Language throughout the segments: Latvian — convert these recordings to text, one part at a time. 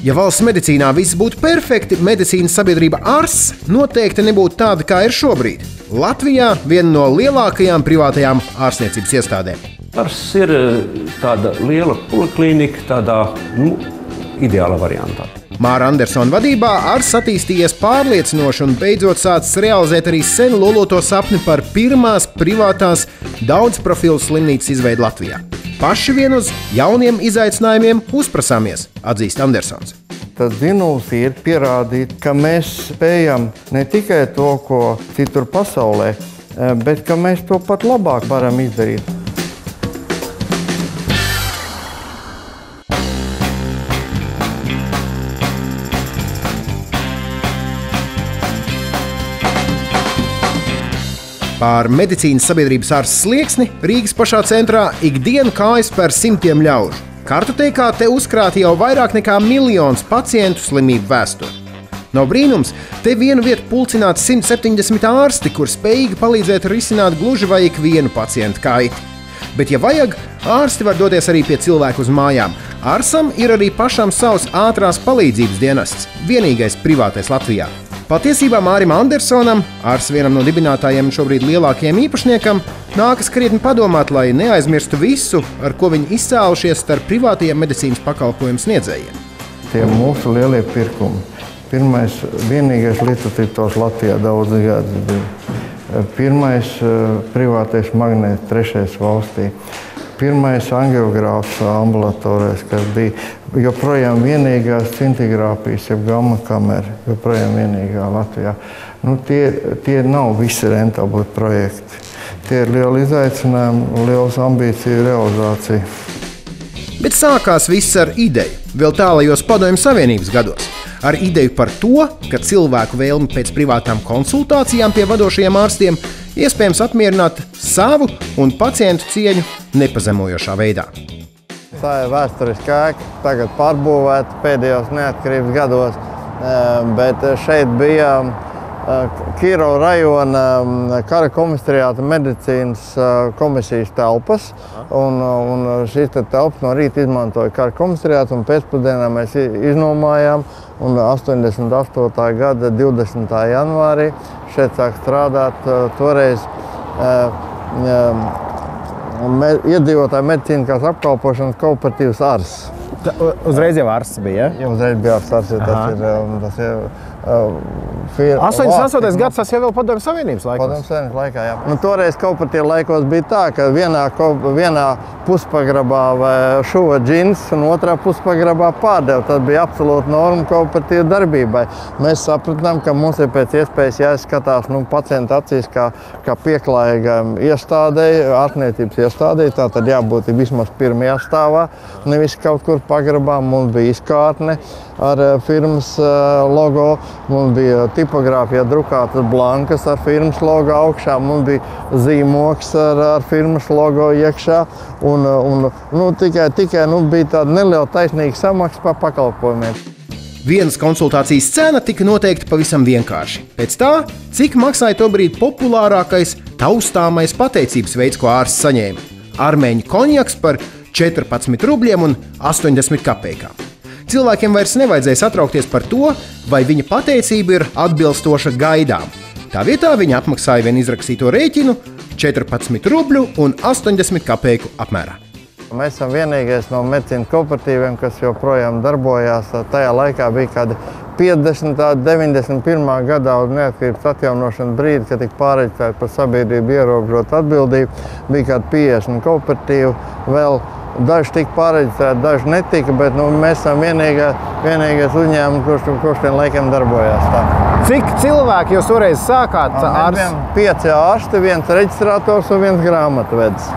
Ja valsts medicīnā viss būtu perfekti, medicīnas sabiedrība ARS noteikti nebūtu tāda, kā ir šobrīd. Latvijā viena no lielākajām privātajām ārstniecības iestādēm. ARS ir tāda liela poliklīnika, tādā ideālā variantā. Māra Andersona vadībā ARS attīstījies pārliecinoši un beidzot sācis realizēt arī sen loloto sapni par pirmās privātās daudzprofilu slimnīcas izveidu Latvijā. Paši vien uz jauniem izaicinājumiem uzprasāmies, atzīst Andersons. Tad zinūs ir pierādīt, ka mēs spējam ne tikai to, ko citur pasaulē, bet ka mēs to pat labāk varam izdarīt. Pār medicīnas sabiedrības ARS slieksni Rīgas pašā centrā ikdienu kājas par simtiem ļaužu. Kartotekā te uzkrāti jau vairāk nekā 1 miljons pacientu slimību vēsturi. Nav brīnums, te vienu vietu pulcināts 170 ārsti, kur spējīgi palīdzēt risināt gluži vai ikvienu pacientu kaiti. Bet, ja vajag, ārsti var doties arī pie cilvēku uz mājām. ARSam ir arī pašam savs ātrās palīdzības dienests, vienīgais privātais Latvijā. Patiesībā Mārim Andersonam, ARS vienam no dibinātājiem un šobrīd lielākajiem īpašniekam, nākas krietni padomāt, lai neaizmirstu visu, ar ko viņi izcēlušies starp privātajiem medicīnas pakalpojumu sniedzējiem. Tie mūsu lielie pirkumi. Pirmais, vienīgais litotritors Latvijā daudz gadus bija. Pirmais privātais magnēts, trešais valstī. Pirmais angiogrāfs ambulatorijās, kas bija joprojām vienīgās cintigrāfijas, jeb gamma kamera, joprojām vienīgā Latvijā. Tie nav visi rentabli projekti. Tie ir lieli izaicinājumi, liels ambīciju realizācija. Bet sākās viss ar ideju, vēl tālajos Padomju Savienības gados. Ar ideju par to, ka cilvēku vēlmi pēc privātām konsultācijām pie vadošajiem ārstiem iespējams apmierināt savu un pacientu cieņu nepazemojošā veidā. Tā ir vēsturiska ēka, tagad pārbūvēta pēdējos neatkarības gados, bet šeit bija Kirova rajona kara komisariāta medicīnas komisijas telpas, un šīs telpas no rīta izmantoja kara komisariātu, un pēcpusdienā mēs iznomājām, un 88. gada 20. janvārī šeit sāk strādāt toreiz iedzīvotāju medicīniskās apkalpošanas kooperatīvs ARS. Uzreiz jau ARS bija, ja? Jā, uzreiz bija ARS, tas ir 88. gads, tas jau vēl Padomju Savienības laikos. Padomju Savienības laikā, jā. Toreiz kooperatīva laikos bija tā, ka vienā puspagrabā šuva džins un otrā puspagrabā pārdeva. Tas bija absolūta norma kooperatīva darbībai. Mēs sapratām, ka mums ir pēc iespējas jāizskatās pacienta acīs kā pieklājīgām iestādei, ārstniecības iestādei. Tā tad jābūt vismaz pirmajā stāvā, nevis kaut kur pagrabā. Mums bija izkārtne ar firmas logo. Mums bija tipogrāfijā drukātas blankas ar firmas logo augšā, mums bija zīmoks ar firmas logo iekšā. Tikai bija tāda neliela taisnīga samaksa par pakalpojumiem. Vienas konsultācijas cena tika noteikta pavisam vienkārši. Pēc tā, cik maksāja tobrīd populārākais taustāmais pateicības veids, ko ārsts saņēma. Armēņu konjaks par 14 rubļiem un 80 kapekām. Cilvēkiem vairs nevajadzēja satraukties par to, vai viņa pateicība ir atbilstoša gaidām. Tā vietā viņa apmaksāja vien izrakstīto rēķinu 14 rubļu un 80 kapeiku apmērā. Mēs esam vienīgais no medicīnas kooperatīviem, kas joprojām darbojās. Tajā laikā bija kādi 50. 91. gadā uz neatkarības atjaunošanas brīdi, kad tika pārreģistrēta par sabiedrību ierobežotu atbildību. Bija kādi 50 kooperatīvi vēl. Daži tika pārreģistrēti, daži netika, bet mēs esam vienīgais uzņēmums, kurš tiem laikiem darbojās. Tā. Cik cilvēki jūs toreiz sākāt? Mēs bijām 5 ārsti, 1 reģistrators un 1 grāmatvedis.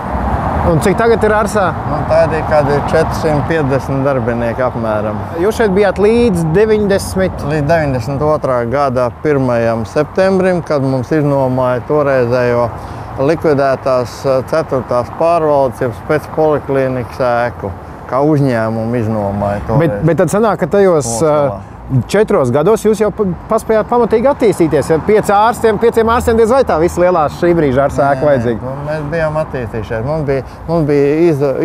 Un cik tagad ir ARSā? Tādi ir kādi 450 darbinieki apmēram. Jūs šeit bijāt līdz 90? Līdz 92. gada 1. septembrim, kad mums iznomāja toreizējo likvidētās 4. pārvaldes, jeb specpoliklīnikas ēku, kā uzņēmumu iznomāja toreiz. Bet tad sanāk, ka tajos 4 gados jūs jau paspējāt pamatīgi attīstīties. 5 ārstiem diez vai tā visa lielā šī brīža ārsēka vajadzīga? Mēs bijām attīstījušies. Mums bija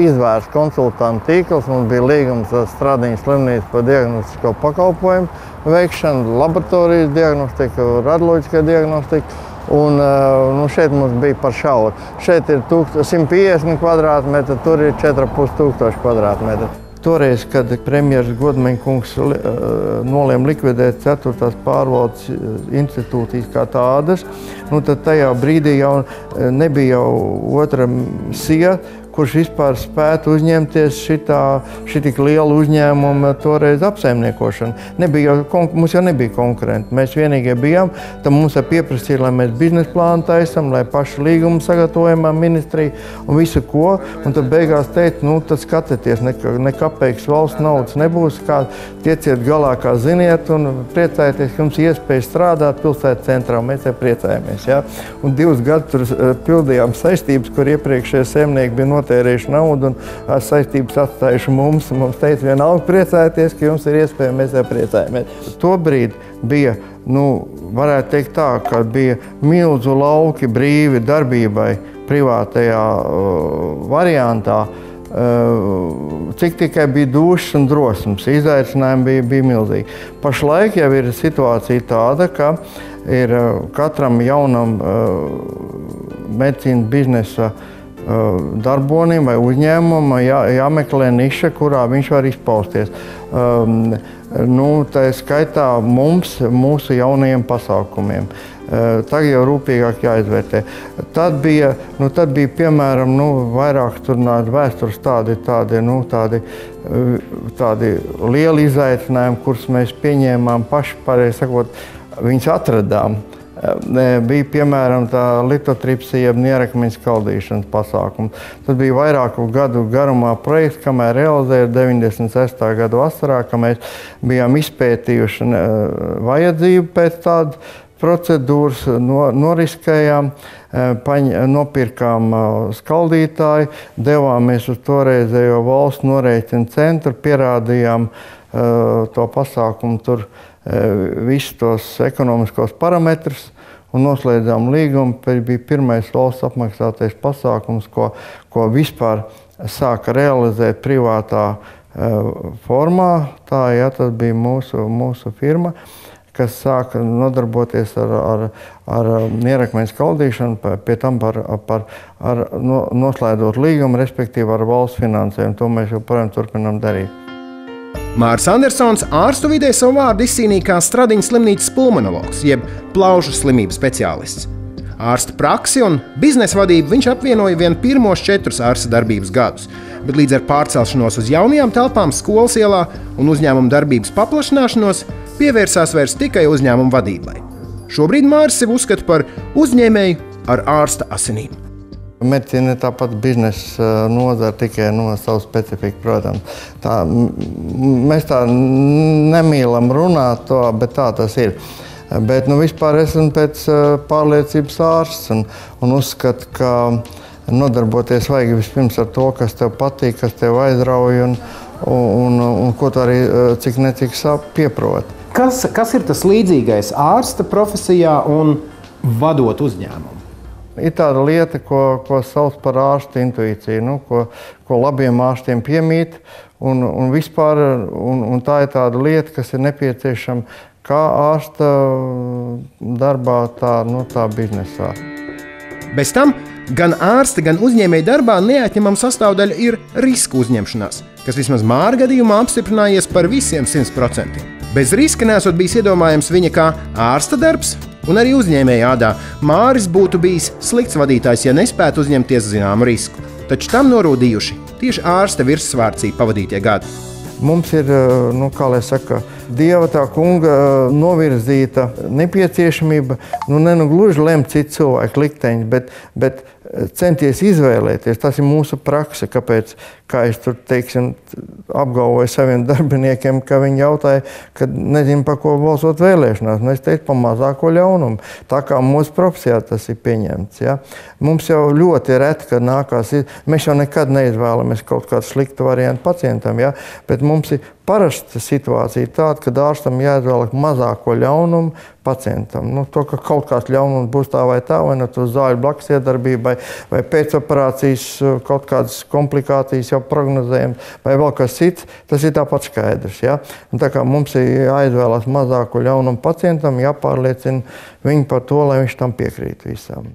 izvērsts konsultantu tīkls, mums bija līgums ar Stradiņas slimnīcu par diagnostisko pakalpojumu veikšanu, laboratorijas diagnostiku, radioloģisko diagnostiku. Un šeit mums bija par šauru. Šeit ir 150 kvadrātmetri, tur ir 4500 kvadrātmetri. Toreiz, kad premjeras Godmaņa kungs nolēma likvidēt 4. pārvaldes institūcijas kā tādas, tad tajā brīdī jau nebija jau otra sija, kurš vispār spētu uzņemties šitik lielu uzņēmumu toreiz apsaimniekošanu. Mums jau nebija konkurenti. Mēs vienīgie bijām, tad mums pieprasīja, lai mēs biznesa plānu taisam, lai pašu līgumu sagatavojam ministriju un visu ko. Un tad beigās teica, tad skatieties, nekapeiks valsts naudas nebūs, kā tieciet galā, kā ziniet, un priecājieties, ka jums iespēja strādāt pilsētas centrā, mēs te priecājamies. Ja? Un 2 gadus tur pildījām saistības, kur iepriekšējie saimnieki bija notērējuši naudu un saistības atstājuši mums. Mums teica, vienalga priecājieties, ka jums ir iespēja, mēs te priecājamies. Tobrīd bija, varētu teikt tā, ka bija milzu lauki brīvi darbībai privātajā variantā. Cik tikai bija dušas un drosmes, izaicinājumi bija milzīgi. Pašlaik jau ir situācija tāda, ka ir katram jaunam medicīnas biznesa darbonim vai uzņēmumam jāmeklē niša, kurā viņš var izpausties. Tā skaitā mūsu jaunajiem pasākumiem. Tagad jau rūpīgāk jāizvērtē. Tad bija piemēram, vairāk vēstures tādi lieli izaicinājumi, kurus mēs pieņēmām paši, pareizi sakot, viņus atradām. Bija piemēram tā litotripsija, nierakmeņa skaldīšanas pasākums. Tas bija vairāku gadu garumā projekts, kamēr realizēja 96. gada vasarā, ka mēs bijām izpētījuši vajadzību pēc tādas procedūras, noriskējām, nopirkām skaldītāju, devāmies uz toreizējo valsts norēķinu centru, pierādījām to pasākumu tur visus tos ekonomiskos parametrus un noslēdzām līgumu. Bija pirmais valsts apmaksātais pasākums, ko vispār sāka realizēt privātā formā. Tas bija mūsu firma, kas sāka nodarboties ar nierakmeņa skaldīšanu, pie tam noslēdzot līgumu, respektīvi ar valsts finansējumu. To mēs joprojām turpinām darīt. Māris Andersons ārstu vidē savu vārdu izcīnīja kā Stradiņas slimnīcas pulmonologs, jeb plaušu slimību speciālists. Ārsta praksi un biznesa vadību viņš apvienoja vien pirmos 4 ārsta darbības gadus, bet līdz ar pārcelšanos uz jaunajām telpām Skolas ielā un uzņēmuma darbības paplašināšanos pievērsās vairs tikai uzņēmuma vadībai. Šobrīd Māris sevi uzskata par uzņēmēju ar ārsta asinīm. Medicīna ir tāpat biznesa nozara, tikai savu specifiku, protams. Mēs tā nemīlam runāt to, bet tā tas ir. Bet vispār esmu pēc pārliecības ārsts un uzskatu, ka nodarboties vajag vispirms ar to, kas tev patīk, kas tev aizrauj un ko tu arī cik necik pieproti. Kas ir tas līdzīgais ārsta profesijā un vadot uzņēmumu? Ir tāda lieta, ko sauc par ārsta intuīciju, ko labiem ārstiem piemīt, un vispār tā ir tāda lieta, kas ir nepieciešama kā ārsta darbā, tā biznesā. Bez tam gan ārsta, gan uzņēmēja darbā neatņemama sastāvdaļa ir riska uzņemšanās, kas vismaz Māra gadījumā apstiprinājies par visiem 100%. Bez riska nesot bijis iedomājams viņa kā ārsta darbs, un arī uzņēmēja ādā Māris būtu bijis slikts vadītājs, ja nespētu uzņemties zināmu risku. Taču tam norūdījuši tieši ārsta virsvārcī pavadītie gadi. Mums ir, kā lai saka, Dieva tā kunga novirzīta nepieciešamība, gluži lemt citu cilvēku likteņus, bet centies izvēlēties. Tas ir mūsu prakse, kāpēc, kā es tur, teiksim, apgalvoju saviem darbiniekiem, ka viņi jautāja, kad nezinu, pa ko balsot vēlēšanās. Es teicu, pa mazāko ļaunumu. Tā kā mūsu profesijā tas ir pieņemts. Ja? Mums jau ļoti reti, kad nākās, mēs jau nekad neizvēlamies kaut kādu sliktu variantu pacientam, ja? Bet mums ir parasta situācija tāda, ka ārstam jāizvēl mazāko ļaunumu pacientam. To, ka kaut kāds ļaunums būs tā vai tā, vai no to zāļu blakus iedarbībai, vai pēcoperācijas kaut kādas komplikācijas jau prognozējams, vai vēl kas cits, tas ir tāpat skaidrs. Ja? Un tā kā mums ir jāizvēlās mazāko ļaunumu pacientam, jāpārliecina viņu par to, lai viņš tam piekrīt visam.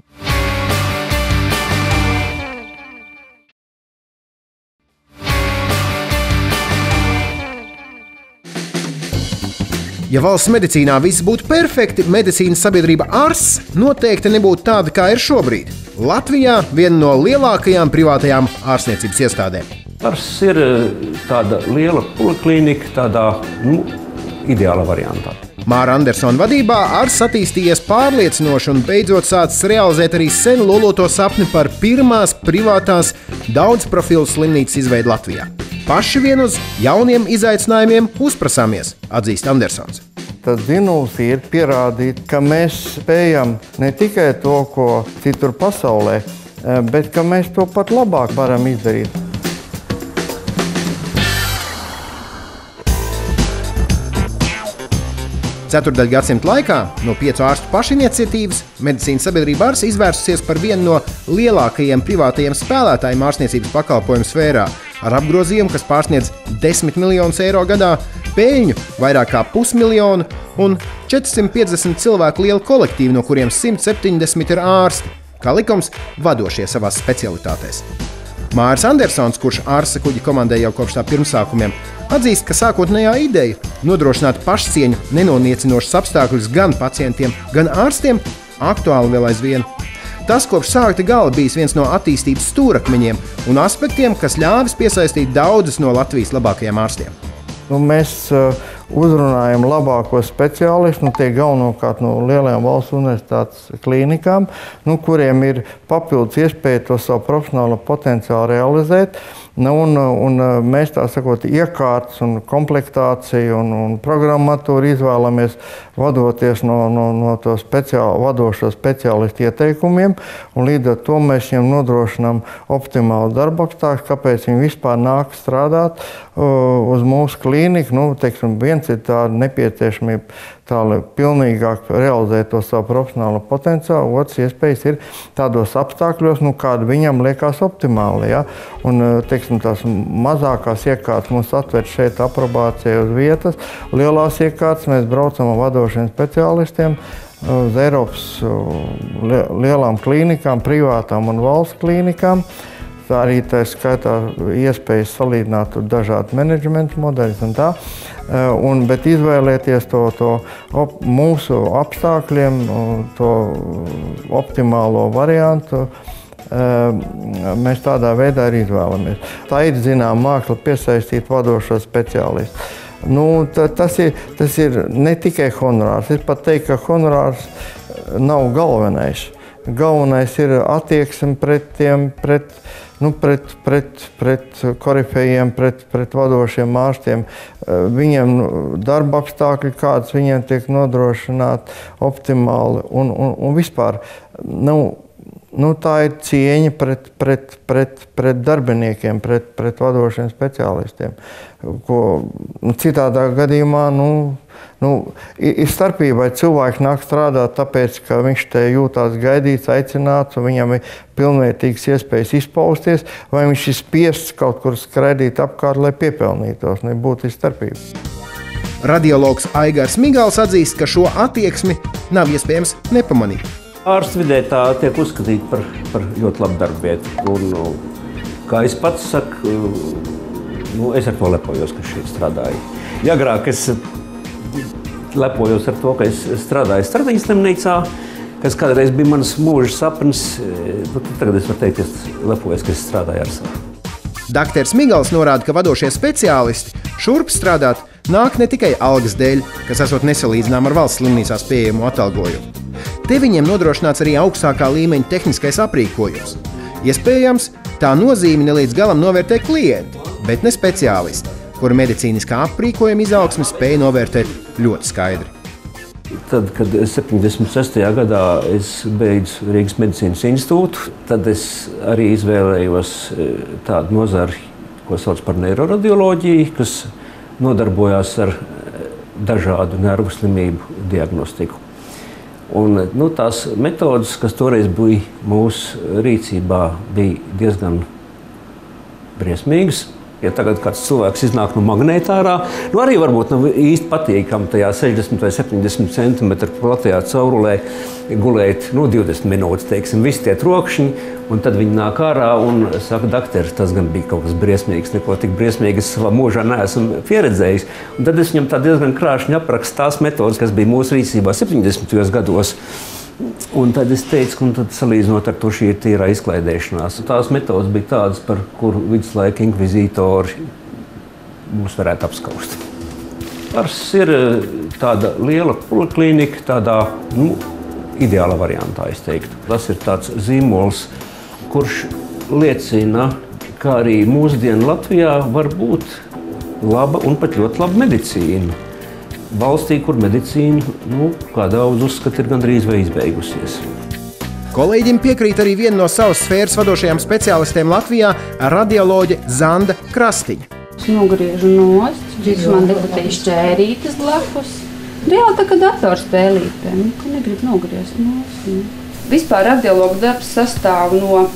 Ja valsts medicīnā viss būtu perfekti, medicīnas sabiedrība ARS noteikti nebūtu tāda, kā ir šobrīd. Latvijā viena no lielākajām privātajām ārstniecības iestādēm. ARS ir tāda liela poliklinika, tādā ideālā variantā. Māra Andersona vadībā ARS attīstījies pārliecinoši un beidzot sācis realizēt arī sen loloto sapni par pirmās privātās daudzprofilu slimnīcas izveidu Latvijā. Paši vien uz jauniem izaicinājumiem uzprasāmies, atzīst Andersons. Tas dzinums ir pierādīt, ka mēs spējam ne tikai to, ko citur pasaulē, bet ka mēs to pat labāk varam izdarīt. Ceturdaļgadsimta laikā no 5 ārstu pašiniciatīvas medicīnas sabiedrība ARS izvērsusies par vienu no lielākajiem privātajiem spēlētājiem ārstniecības pakalpojumu sfērā, ar apgrozījumu, kas pārsniedz 10 miljonus eiro gadā, peļņu vairāk kā 500 miljonu un 450 cilvēku lielu kolektīvu, no kuriem 170 ir ārsti, kā likums vadošie savās specialitātēs. Māris Andersons, kurš ārsta kuģa komandē jau kopš tā pirmsākumiem, atzīst, ka sākotnējā ideja nodrošināt pašcieņu nenoniecinošus apstākļus gan pacientiem, gan ārstiem aktuāli vēl aizvien. Tas kopš sākta gala bijis viens no attīstības stūrakmeņiem un aspektiem, kas ļāvis piesaistīt daudzus no Latvijas labākajiem ārstiem. Mēs uzrunājam labākos speciālistus, tie galvenokārt no lielajām valsts universitātes klīnikām, kuriem ir papildus iespēja to savu profesionālo potenciālu realizēt. Un mēs tā sakot, iekārtas un komplektāciju un programmatūru izvēlamies vadoties no to vadošo speciālistu ieteikumiem, un līdz ar to mēs viņiem nodrošinām optimālu darba apstākļus, kāpēc viņi vispār nāk strādāt uz mūsu klīniku. Teiksim, viens ir tāda nepieciešamība, lai pilnīgāk realizēt to savu profesionālo potenciālu, otrs iespējas ir tādos apstākļos, kādi viņam liekas optimāli. Ja? Un, teiksim, tās mazākās iekārtas mums atver šeit aprobācija uz vietas, lielās iekārtas mēs braucam ar vadošiem speciālistiem uz Eiropas lielām klīnikām, privātām un valsts klīnikām. Tā arī tā skaitā iespējas salīdzināt dažādu menedžmentu modeļus un tā. Bet izvēlēties to mūsu apstākļiem, to optimālo variantu, mēs tādā veidā arī izvēlamies. Tā ir zinām māksla piesaistīt vadošos speciālistus. Tas ir ne tikai honorārs. Es pat teiktu, ka honorārs nav galvenais. Galvenais ir attieksme pret tiem, pret korifejiem, pret vadošiem ārstiem. Viņiem darba apstākļi, kāds viņiem tiek nodrošināti optimāli un vispār. Tā ir cieņa pret darbiniekiem, pret vadošiem speciālistiem. Citādā gadījumā ir starpība, vai cilvēks nāk strādāt tāpēc, ka viņš te jūtās gaidīts, aicināts, un viņam ir pilnvērtīgas iespējas izpausties, vai viņš ir spiests kaut kur skraidīt apkārt, lai piepelnītos. Būtu starpība. Radiologs Aigars Migals atzīst, ka šo attieksmi nav iespējams nepamanīt. Ārsta vidē tā tiek uzskatīta par ļoti labu darbvietu. Kā es pats saku, es ar to lepojos, ka šeit strādāju. Ja agrāk es lepojos ar to, ka es strādāju Stradiņas slimnīcā, kas kādreiz bija mans mūža sapnis, tagad es varu teikt, ka es lepojos, ka es strādāju ar savu. Dr. Migals norāda, ka vadošie speciālisti šurp strādāt nāk ne tikai algas dēļ, kas esot nesalīdzinām ar valsts slimnīcās pieejamo atalgojumu. Te viņiem nodrošināts arī augstākā līmeņa tehniskais aprīkojums. Iespējams, tā nozīmi ne līdz galam novērtē klienti, bet ne speciālisti, kuri medicīniskā aprīkojuma izaugsmi spēja novērtēt ļoti skaidri. Tad, kad 76. gadā es beidzu Rīgas medicīnas institūtu, tad es arī izvēlējos tādu nozari, ko sauc par neiroradioloģiju, kas nodarbojās ar dažādu nervu slimību diagnostiku. Un, tās metodas, kas toreiz bija mūsu rīcībā, bija diezgan briesmīgas. Ja tagad kāds cilvēks iznāk no magnēta ārā, arī varbūt nav īsti patīkami tajā 60 vai 70 centimetru platajā caurulē gulēt 20 minūtes, teiksim, visi tie trokšņi, un tad viņi nāk ārā un saka, dakteri, tas gan bija kaut kas briesmīgs, neko tik briesmīgas savā mūžā neesmu pieredzējis. Un tad es viņam tā diezgan krāšņi aprakstu tās metodas, kas bija mūsu rīcībā 70. gados. Un tad es teicu, un tad salīdzinot ar to šī ir tīrā izklaidēšanās. Tās metodas bija tādas, par kuru viduslaika inkvizītori mūs varētu apskaust. Ars ir tāda liela poliklinika, tādā ideāla variantā, es teiktu. Tas ir tāds zīmols, kurš liecina, ka arī mūsdienu Latvijā var būt laba un pat ļoti laba medicīna. Valstī, kur medicīna, kā daudz uzskata, ir gandrīz vai izbeigusies. Kolēģim piekrīt arī viena no savas sfēras vadošajām speciālistiem Latvijā - radioloģe Zanda Krastiņa. Es nogriežu nost, drīz man deputēja šķērītes blakus. Reāli tā kā datorspēlītēm, ka negrib nogriezt nost. Vispār radiologu darbs sastāv no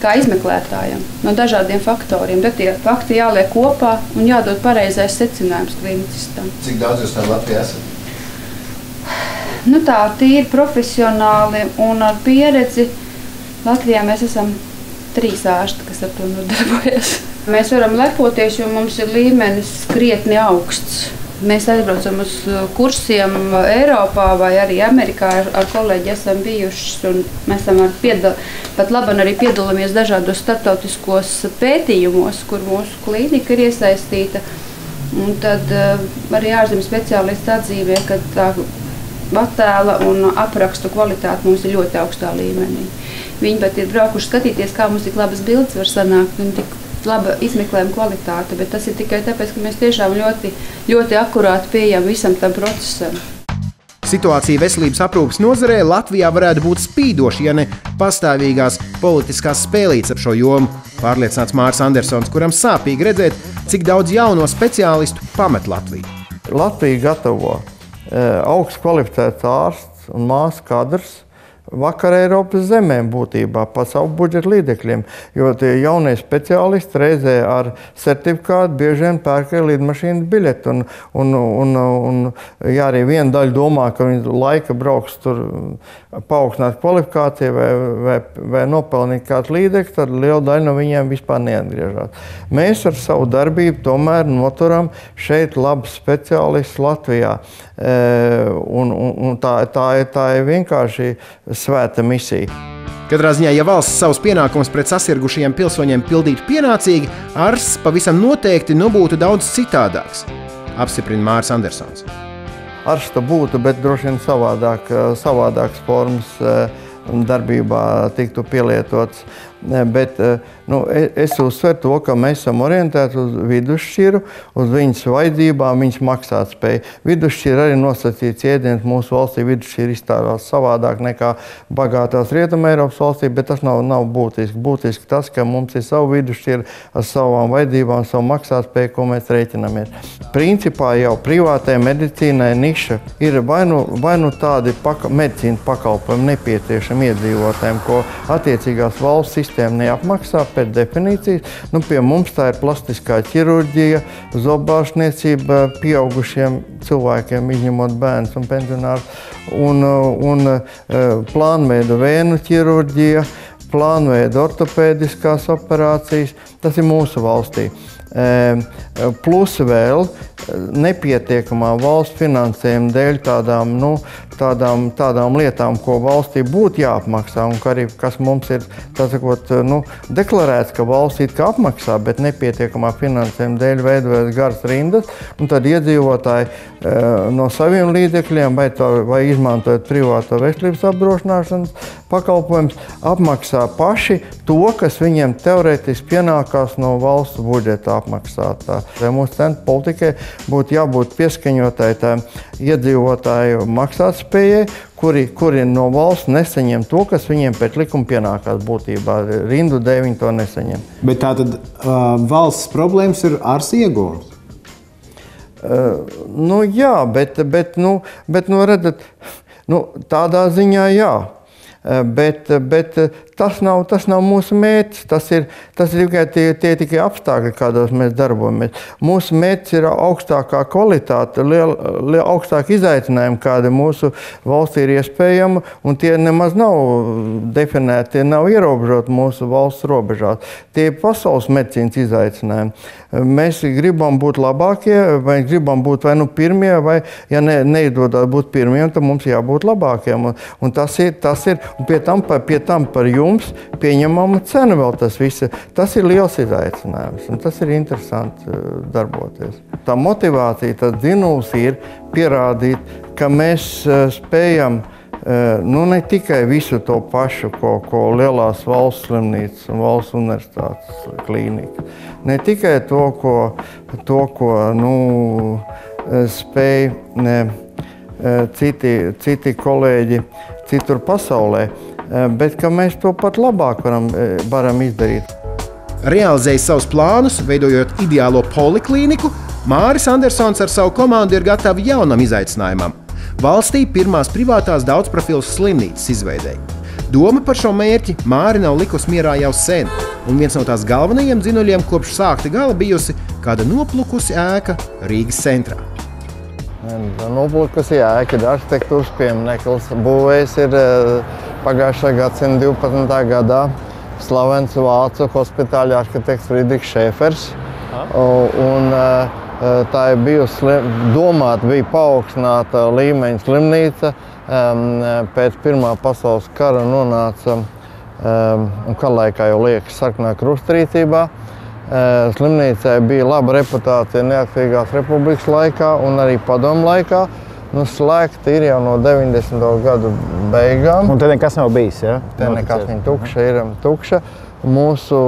kā izmeklētājiem, no dažādiem faktoriem. Tad tie fakti jāliek kopā un jādod pareizais secinājums klinicistam. Cik daudz jūs tā Latvijā esat? Tā tīri profesionāli un ar pieredzi. Latvijā mēs esam 3 ārsti, kas ar to nodarbojas. Mēs varam lepoties, jo mums ir līmenis krietni augsts. Mēs aizbraucam uz kursiem Eiropā vai arī Amerikā ar kolēģi esam bijuši. Mēs esam pat labam arī piedalāmies dažādos starptautiskos pētījumos, kur mūsu klīnika ir iesaistīta. Un tad arī ārzemju speciālisti atzīmē, ka tā attēla un aprakstu kvalitāte mums ir ļoti augstā līmenī. Viņi pat ir braukuši skatīties, kā mums tik labas bildes var sanākt un tik laba izmeklējuma kvalitāte, bet tas ir tikai tāpēc, ka mēs tiešām ļoti, ļoti akurāti pieejam visam tam procesam. Situācija veselības aprūpes nozarē Latvijā varētu būt spīdoša, ja ne pastāvīgās politiskās spēlītes ap šo jomu, pārliecināts Māris Andersons, kuram sāpīgi redzēt, cik daudz jauno speciālistu pamet Latviju. Latvija gatavo augsts kvalificēts ārsts un māsu kadrs vakar Eiropas zemēm būtībā pa savu budžeta līdzekļiem, jo tie jaunie speciālisti reizē ar certifikātu bieži vien pērk lidmašīnas biļeti. Un ja arī viena daļa domā, ka viņi laika brauks tur paaugstināt kvalifikāciju vai nopelnīt kāds līdzekļus, tad liela daļa no viņiem vispār neatgriežās. Mēs ar savu darbību tomēr noturam šeit labus speciālistus Latvijā. Un tā ir vienkārši svēta misija. Katrā ziņā, ja valsts savus pienākumus pret sasirgušajiem pilsoņiem pildītu pienācīgi, ārsts pavisam noteikti būtu daudz citādāks, apstiprina Māris Andersons. Ārsta būtu, bet droši vien savādākas formas darbībā tiktu pielietots. Bet es uzsveru to, ka mēs esam orientēti uz vidusšķiru, uz viņas vajadzībām, viņas maksātspēju. Vidusšķira arī nosacīts jēdziens mūsu valstī. Vidusšķira izstādās savādāk nekā bagātās Rietuma Eiropas valstī, bet tas nav būtiski. Būtiski tas, ka mums ir savu vidusšķira ar savām vajadzībām, savu maksātspēju, ko mēs rēķinamies. Principā jau privātajai medicīnai niša ir vai nu tādi medicīnas pakalpojumi nepieciešami iedzīvotājiem, ko attiecīgās valsts sistēma neapmaksā pēc definīcijas. Pie mums tā ir plastiskā ķirurģija, zobārstniecība pieaugušiem cilvēkiem, izņemot bērnus un pensionārus, un plānveida vēnu ķirurģija, plānveida ortopēdiskās operācijas. Tas ir mūsu valstī. Plus vēl nepietiekamā valsts finansējuma dēļ tādām lietām, ko valstī būtu jāapmaksā, un kas mums ir deklarēts, ka valsts it kā apmaksā, bet nepietiekamā finansējuma dēļ veidojas garas rindas, un tad iedzīvotāji no saviem līdzekļiem vai izmantojot privāto veselības apdrošināšanas pakalpojumus, apmaksā paši to, kas viņiem teorētiski pienākās no valsts budžeta apmaksāt. Mūsu centra politikai būtu jābūt pieskaņotai iedzīvotāju maksātspējai, kuri no valsts nesaņem to, kas viņiem pēc likuma pienākās būtībā. Rindu dēļ viņi to nesaņem. Bet tātad valsts problēmas ir ārsta ieguvums? Jā, bet redzat, tādā ziņā jā. Bet tas nav mūsu mērķis. Tas ir tikai tikai apstākļi, kādos mēs darbojamies. Mūsu mērķis ir augstākā kvalitāte, augstāka izaicinājuma, kāda mūsu valstī ir iespējama, un tie nemaz nav definēti, tie nav ierobežoti mūsu valsts robežās. Tie ir pasaules medicīnas izaicinājumi. Mēs gribam būt labākie, vai gribam būt vai pirmie, vai, ja neizdodas būt pirmiem, tad mums jābūt labākiem. Un tas ir. Un pie tam par jums pieņemama cena vēl tas viss. Tas ir liels izaicinājums, un tas ir interesanti darboties. Tā motivācija, tas dzinums ir pierādīt, ka mēs spējam ne tikai visu to pašu, ko lielās valsts slimnīcas un valsts universitātes klīnika. Ne tikai to, ko spēj citi kolēģi citur pasaulē, bet ka mēs to pat labāk varam izdarīt. Realizējot savus plānus, veidojot ideālo poliklīniku, Māris Andersons ar savu komandu ir gatavi jaunam izaicinājumam – valstī pirmās privātās daudzprofilu slimnīcas izveidei. Doma par šo mērķi Māri nav likusi mierā jau sen, un viens no tās galvenajiem dzinuļiem kopš sākta gala bijusi kāda noplukusi ēka Rīgas centrā. Noplukusi ēka ir arhitektūras piemineklis. Būvējs ir pagājušā gadsimta 12. gadā slavens vācu hospitāļu arhitekts Friedrichs Šēfers. Tā ir bijusi domāta, bija paaugstināta līmeņa slimnīca. Pēc Pirmā pasaules kara nonāca, un karalaikā jau liekas, sarkanā krusta rīcībā. Slimnīcai bija laba reputācija Neatkarīgās republikas laikā un arī padomu laikā. Slēgta ir jau no 90. gadu beigām. Un te nekas nav bijis, ja? Te nekas viņa tukša ir tukša. Mūsu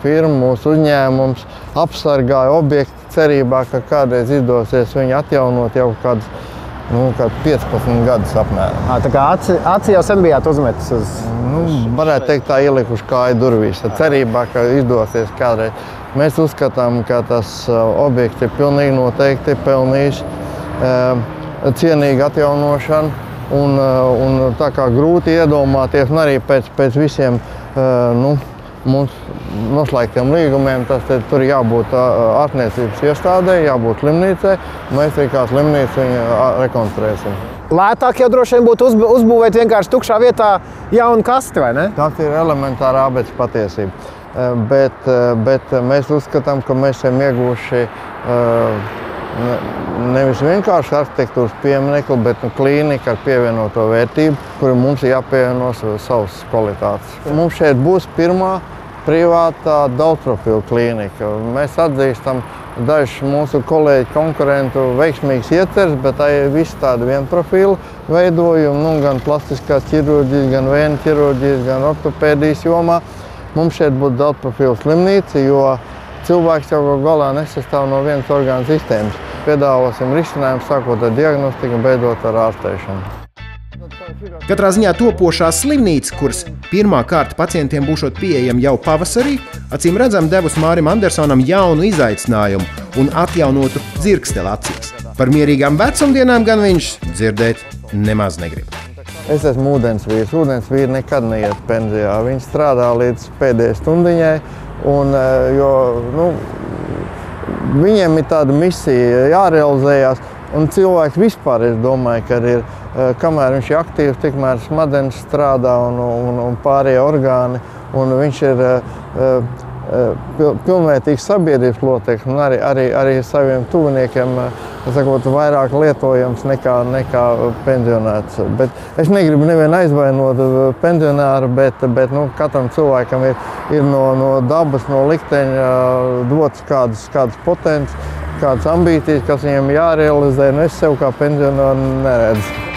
firma, mūsu uzņēmums apsargāja objektu cerībā, ka kādreiz izdosies viņu atjaunot jau kāds 15 gadus apmēram. Tā kā aci jau sen bijāt uzmetis uz... Varētu teikt, tā ielikuši kāju durvīs, cerībā, ka izdosies kādreiz. Mēs uzskatām, ka tas objekts ir pilnīgi noteikti pelnījis cienīgu atjaunošanu, un tā kā grūti iedomāties, un arī pēc visiem mums noslēgtiem līgumiem, tur jābūt ārstniecības iestādē, jābūt slimnīcai, mēs arī kā slimnīcu viņu rekonstruēsim. Lētāk jau droši vien būtu uzbūvēt vienkārši tukšā vietā jaunu kasti, vai ne? Tas ir elementārā abets patiesība. Bet mēs uzskatām, ka mēs esam ieguvuši nevis vienkārši arhitektūras pieminekli, bet klīnika ar pievienoto vērtību, kuru mums ir jāpievieno savas kvalitātes. Mums šeit būs pirmā privātā daudzprofilu klīnika. Mēs atzīstam dažus mūsu kolēģi konkurentu veiksmīgas ieceres, bet tā ir visi tādi vienprofilu veidojumi, gan plastiskās ķirurģijas, gan vēnu ķirurģijas, gan ortopēdijas jomā. Mums šeit būtu daudzprofilu slimnīca, jo cilvēks jau galā nesastāv no vienas orgānu sistēmas. Piedāvāsim risinājumu sākot ar diagnostiku un beidzot ar ārstēšanu. Katrā ziņā topošā slimnīca, kuras pirmā kārta pacientiem būšot pieejama jau pavasarī, acīm redzam devusi Mārim Andersonam jaunu izaicinājumu un atjaunotu dzirksteli acīs. Par mierīgām vecumdienām gan viņš dzirdēt nemaz negrib. Es esmu ūdensvīrs. Ūdensvīri nekad neiet pensijā. Viņi strādā līdz pēdējai stundiņai, viņiem ir tāda misija jārealizējās. Un cilvēks vispār, es domāju, ka ir, kamēr viņš ir aktīvs, tikmēr smadzenes strādā un pārējie orgāni, un viņš ir pilnvērtīgs sabiedrības loceklis un arī saviem tuviniekiem vairāk lietojams nekā pensionāts. Bet es negribu nevienu aizvainot pensionāru, bet katram cilvēkam ir no dabas, no likteņa dots kādas potences, kādas ambīcijas, kas viņiem jārealizē, un es sev kā pensionāru neredzu.